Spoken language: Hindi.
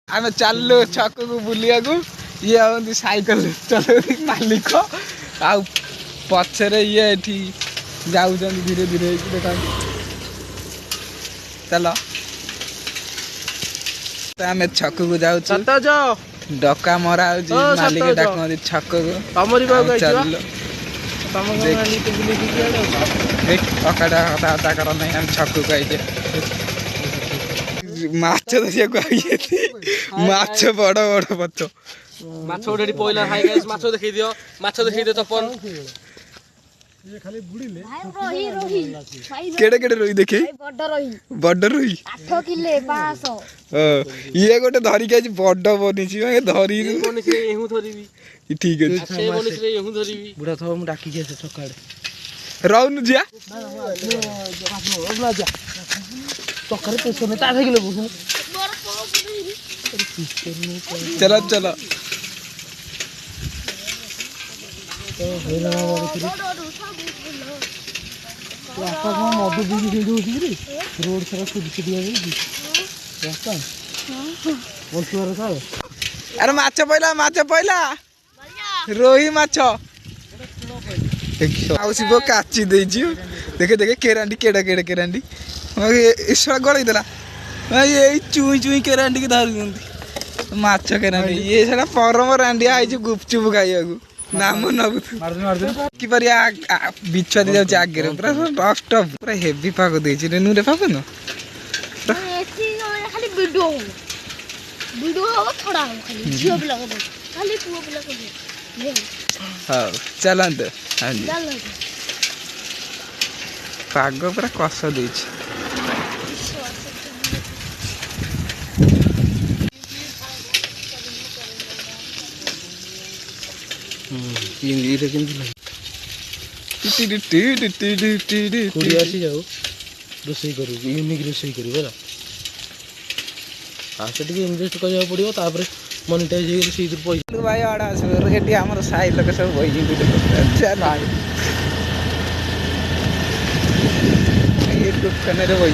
आम चलु छक को बुलिया को ये आती साइकिल चल मालिक आ पछरे ये जाऊँ धीरे धीरे देखा चल आम छक को जाऊ डका मरा मालिक डाक छक को चल अकाटा कथा कर नहीं छक को आईजे माछ माछ बड़ बड़ पच माछ गोटे पइला हाय गाइस माछ देखै दियो तपन ये खाली बुड़ीले रोही रोही केड़े केड़े रोही देखे बड़ रोही 8 किलो 500 ये गोटे धरी के बड़ बनी छी धरी बनी से एहू धरिबी ठीक है से बनी से एहू धरिबी बुढ़ा थो मु डाकी के सकाळे राउन जिया ना जा चक्कर पे सोने ता किलो बुझू चलो चलो तो हेला रास्ता को मधु बीजी दे दो रे रोड सारा छुटी छुटी आ गई रास्ता बोलतुआर का अरे माछ पहिला रोही माछ आउसी बो काची देजी देखे देखे केरांडी केड़ा केड़ा केरांडी ईश्वर गळई देला ये चुई चुई केरांडी के धर दिंदी माछ केरांडी ये सारा परम रांडी आइज गुपचुप खाइयागु नाम नबु कि परिया बिछुआ दे जाउ आगे रे पूरा टस्ट पूरा हेवी पाग देछि रे नुरे पाग न एसी खाली वीडियो हो थोड़ा हो खाली जियो ब्लॉग खाली पुओ ब्लॉग हां चलन तो हां जी चल पाग पूरा कस देछि इंग्लिश केमती लाग कोडी आसी जाऊ रोसई करू यूनिक रोसई करू बरा आसे टिके इन्वेस्ट करिया पड़ियो तापर मोनेटाइज हे से इधर पैसा भाई आड़ा एटी हमर साई लोक सब होई जी अच्छा भाई ये दुकान रे होई